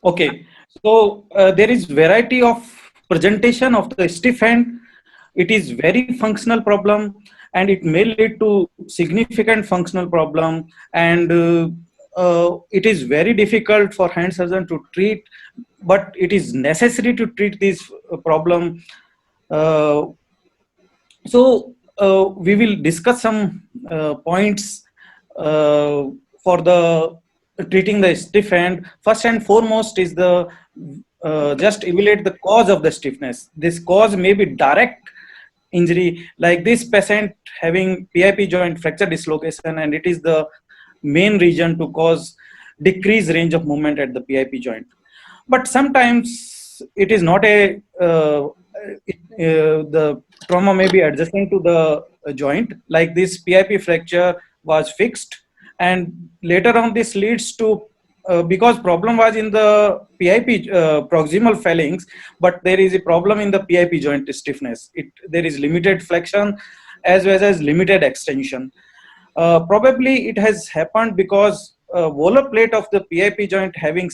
Okay, so there is variety of presentation of the stiff hand. It is very functional problem, and it may lead to significant functional problem, and it is very difficult for hand surgeon to treat, but it is necessary to treat this problem. Uh, so we will discuss some points uh, for the treating the stiff hand. First and foremost is the just evaluate the cause of the stiffness. This cause may be direct injury, like this patient having PIP joint fracture dislocation, and it is the main reason to cause decreased range of movement at the PIP joint. But sometimes it is not a the trauma may be adjacent to the joint, like this PIP fracture was fixed, and later on this leads to because problem was in the PIP proximal phalanx, but there is a problem in the PIP joint stiffness. There is limited flexion as well as limited extension. Probably it has happened because volar plate of the PIP joint having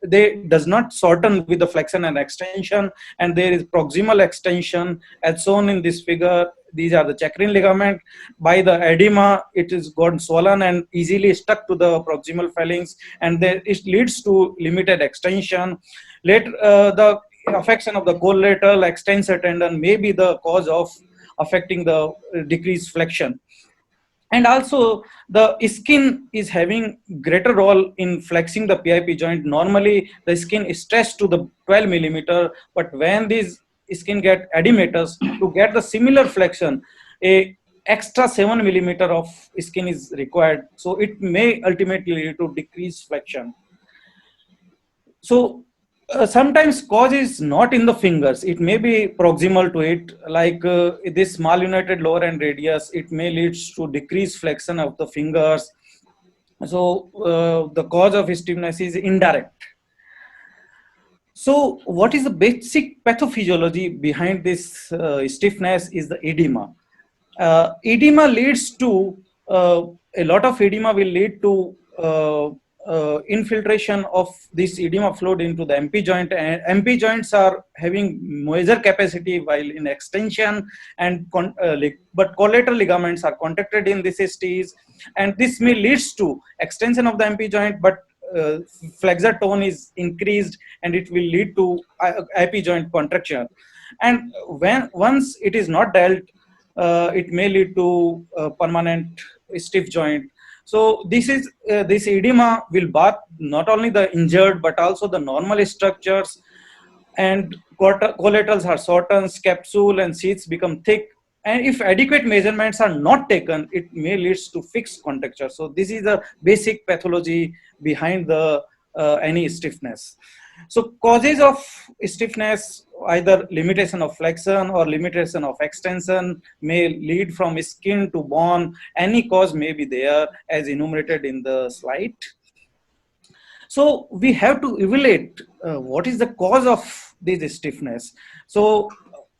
they does not shorten with the flexion and extension, and there is proximal extension as shown in this figure. These are the chacrin ligament. By the edema, it is gotten swollen and easily stuck to the proximal phalanx, and there it leads to limited extension. Later, the affection of the collateral extensor tendon may be the cause of affecting the decreased flexion. And also the skin is having greater role in flexing the PIP joint. Normally the skin is stretched to the 12 millimeter, but when these skin get edematous, to get the similar flexion, a extra 7 millimeter of skin is required, so it may ultimately lead to decreased flexion. So sometimes cause is not in the fingers, it may be proximal to it, like this malunited lower end radius, it may lead to decreased flexion of the fingers. So the cause of stiffness is indirect. So what is the basic pathophysiology behind this stiffness is the edema. Edema leads to a lot of edema will lead to infiltration of this edema fluid into the MP joint, and MP joints are having major capacity while in extension, and but collateral ligaments are contracted in this STs, and this may leads to extension of the MP joint, but flexor tone is increased, and it will lead to IP joint contraction. And when once it is not dealt, it may lead to permanent stiff joint. So this edema will bath not only the injured but also the normal structures, and collaterals are shortened, capsule and sheaths become thick, and if adequate measurements are not taken, it may lead to fixed contracture. So this is the basic pathology behind the any stiffness. So causes of stiffness, either limitation of flexion or limitation of extension, may lead from skin to bone. Any cause may be there as enumerated in the slide. So we have to evaluate what is the cause of this stiffness. So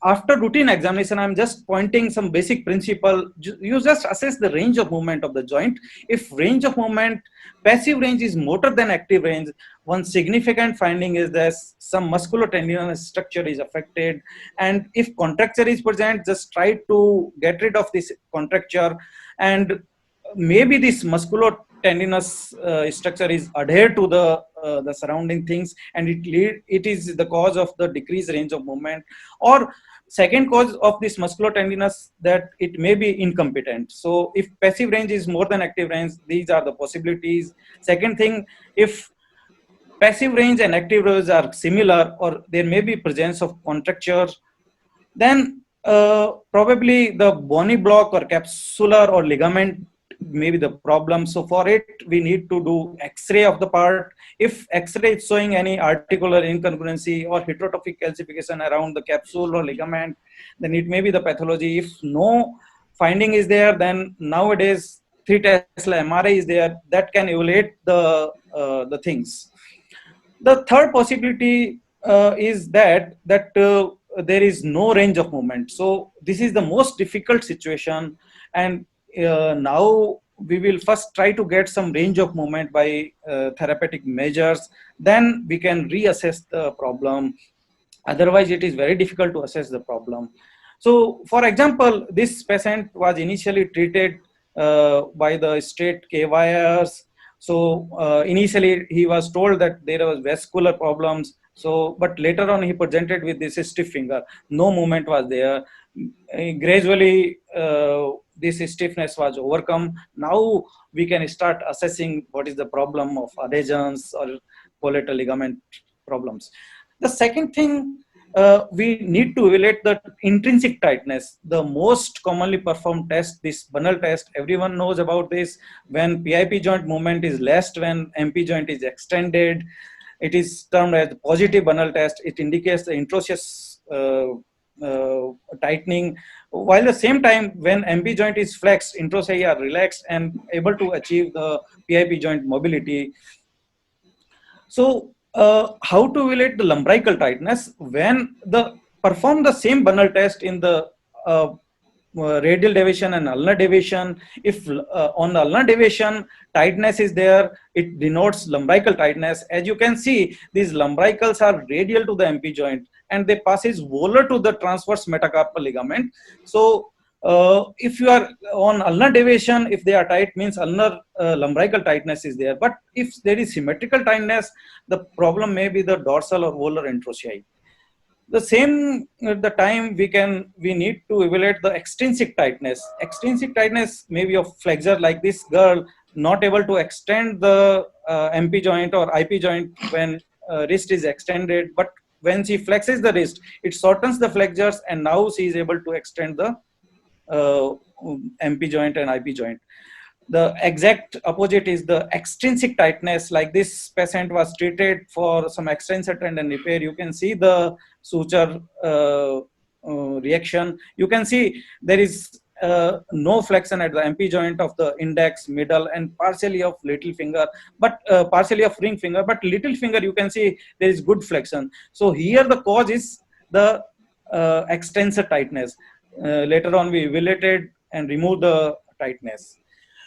after routine examination, I'm just pointing some basic principle. You just assess the range of movement of the joint. If range of movement, passive range is more than active range, one significant finding is that some musculotendinous structure is affected. And if contracture is present, just try to get rid of this contracture, and maybe this musculotendinous structure is adhered to the surrounding things, and it is the cause of the decreased range of movement. Or second cause of this musculotendinous, that it may be incompetent. So if passive range is more than active range, these are the possibilities. Second thing, if passive range and active range are similar, or there may be presence of contracture, then probably the bony block or capsular or ligament may be the problem. So for it, we need to do X-ray of the part. If X-ray is showing any articular incongruency or heterotrophic calcification around the capsule or ligament, then it may be the pathology. If no finding is there, then nowadays 3 Tesla MRI is there that can evaluate the things. The third possibility is that there is no range of movement. So this is the most difficult situation, and now we will first try to get some range of movement by therapeutic measures. Then we can reassess the problem. Otherwise, it is very difficult to assess the problem. So, for example, this patient was initially treated by the state KYRs. So, initially he was told that there was vascular problems. So, but later on he presented with this stiff finger. No movement was there. Gradually, this stiffness was overcome. Now we can start assessing what is the problem of adhesions or collateral ligament problems. The second thing, we need to evaluate the intrinsic tightness. The most commonly performed test, this Bunnell test, everyone knows about this. When PIP joint movement is less, when MP joint is extended, it is termed as the positive Bunnell test. It indicates the intraosseous tightening. While at the same time, when MP joint is flexed, intraossei are relaxed and able to achieve the PIP joint mobility. So, how to evaluate the lumbrical tightness? When the perform the same Bunnell test in the radial deviation and ulnar deviation. If on the ulnar deviation tightness is there, it denotes lumbrical tightness. As you can see, these lumbricals are radial to the MP joint and they passes volar to the transverse metacarpal ligament. So if you are on ulnar deviation, if they are tight, means ulnar lumbrical tightness is there. But if there is symmetrical tightness, the problem may be the dorsal or volar introssei. The same at the time we need to evaluate the extrinsic tightness. Extrinsic tightness may be of flexor, like this girl not able to extend the MP joint or IP joint when wrist is extended, but when she flexes the wrist, it shortens the flexors and now she is able to extend the MP joint and IP joint. The exact opposite is the extrinsic tightness. Like this patient was treated for some extensor tendon repair. You can see the suture reaction. You can see there is no flexion at the MP joint of the index, middle, and partially of little finger, but partially of ring finger. But little finger, you can see there is good flexion. So here the cause is the extensor tightness. Later on, we evaluated and removed the tightness.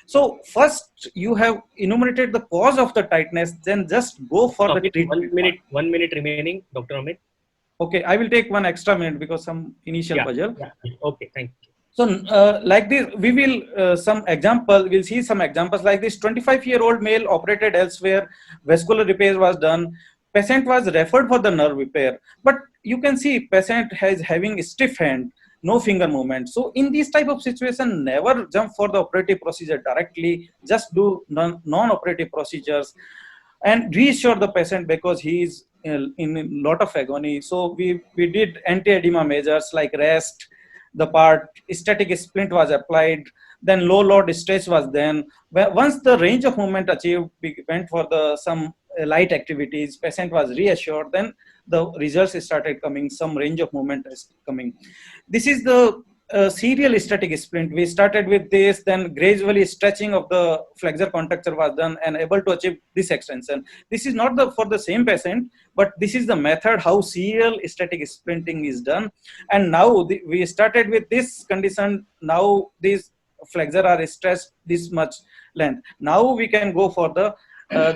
So first you have enumerated the cause of the tightness, then just go for the treatment. 1 minute remaining, Dr. Amit. Okay, I will take one extra minute because some initial puzzle. Yeah. Okay, thank you. So like this, we will we'll see some examples like this. 25-year-old male operated elsewhere, vascular repair was done. Patient was referred for the nerve repair, but you can see patient has having a stiff hand, no finger movement. So in this type of situation, never jump for the operative procedure directly. Just do non-operative procedures and reassure the patient because he is in a lot of agony. So we did anti-edema measures like rest, the part, static splint was applied, then low load stretch was done. Once the range of movement achieved, we went for the some light activities, patient was reassured, then the results started coming, some range of movement is coming. This is the serial static splint. We started with this, then gradually stretching of the flexor contracture was done and able to achieve this extension. This is not for the same patient, but this is the method how serial static splinting is done. And now we started with this condition. Now these flexor are stretched this much length. Now we can go for the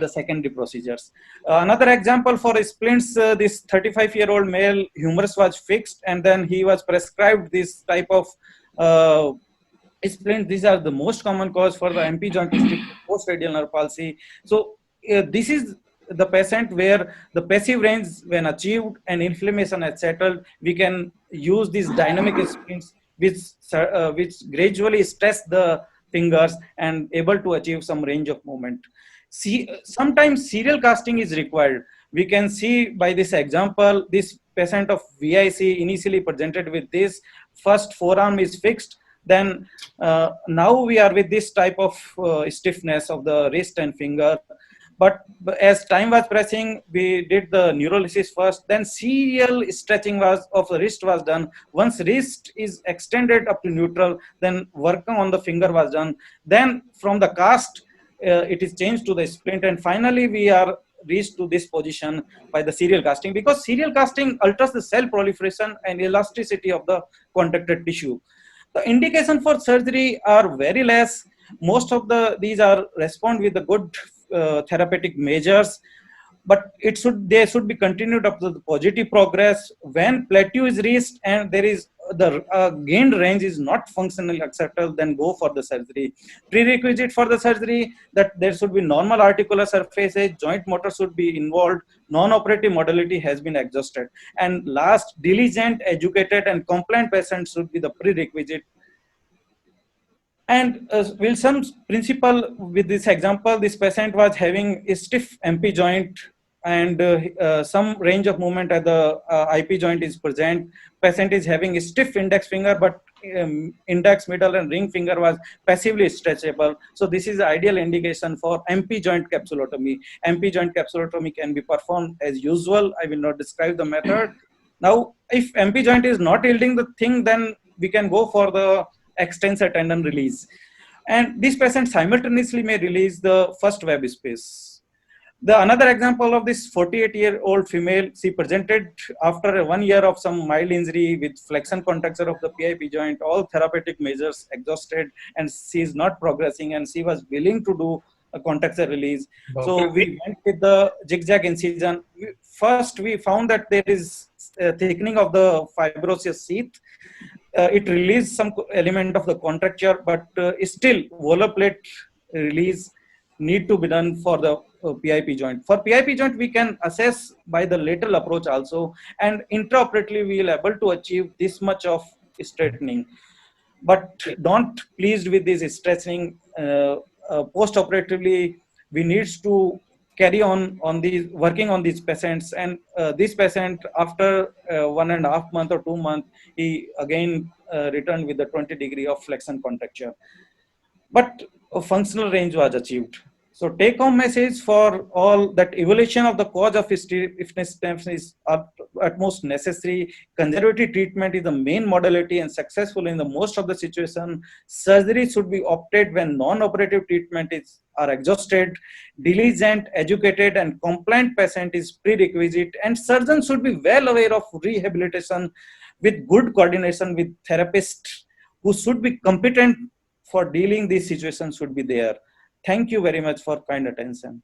secondary procedures. Another example for splints, this 35-year-old male humerus was fixed and then he was prescribed this type of splint. These are the most common cause for the MP joint post-radial nerve palsy. So this is the patient where the passive range when achieved and inflammation has settled, we can use these dynamic splints which gradually stress the fingers and able to achieve some range of movement. See, sometimes serial casting is required. We can see by this example, this patient of VIC initially presented with this, first forearm is fixed, then now we are with this type of stiffness of the wrist and finger. But as time was pressing, we did the neurolysis first, then serial stretching of the wrist was done. Once wrist is extended up to neutral, then work on the finger was done. Then from the cast, it is changed to the splint, and finally we are reached to this position by the serial casting, because serial casting alters the cell proliferation and elasticity of the contracted tissue. The indication for surgery are very less. Most of these are respond with the good therapeutic measures, but they should be continued up to the positive progress. When plateau is reached and there is the gained range is not functionally acceptable, then go for the surgery. Prerequisite for the surgery, that there should be normal articular surfaces, joint motor should be involved, non-operative modality has been exhausted, and last, diligent, educated and compliant patient should be the prerequisite. And Wilson's principle, with this example, this patient was having a stiff MP joint and some range of movement at the IP joint is present. Patient is having a stiff index finger, but index, middle and ring finger was passively stretchable. So this is the ideal indication for MP joint capsulotomy. MP joint capsulotomy can be performed as usual. I will not describe the method. Now, if MP joint is not yielding the thing, then we can go for the extensor tendon release. And this patient simultaneously may release the first web space. The another example of this 48-year-old female, she presented after 1 year of some mild injury with flexion contracture of the PIP joint, all therapeutic measures exhausted, and she is not progressing, and she was willing to do a contracture release. So we went with the zigzag incision. First, we found that there is a thickening of the fibrosis sheath. It released some element of the contracture, but still volar plate release need to be done for the PIP joint. For PIP joint, we can assess by the lateral approach also, and intraoperatively we will able to achieve this much of straightening. But don't pleased with this straightening. Post-operatively, we need to carry on these working on these patients, and this patient after 1.5 months or 2 months, he again returned with the 20-degree of flexion contracture, but a functional range was achieved. So take home message for all, that evaluation of the cause of stiffness is utmost necessary. Conservative treatment is the main modality and successful in the most of the situation. Surgery should be opted when non-operative treatment are exhausted. Diligent, educated and compliant patient is prerequisite, and surgeons should be well aware of rehabilitation with good coordination with therapists who should be competent for dealing these situations should be there. Thank you very much for kind attention.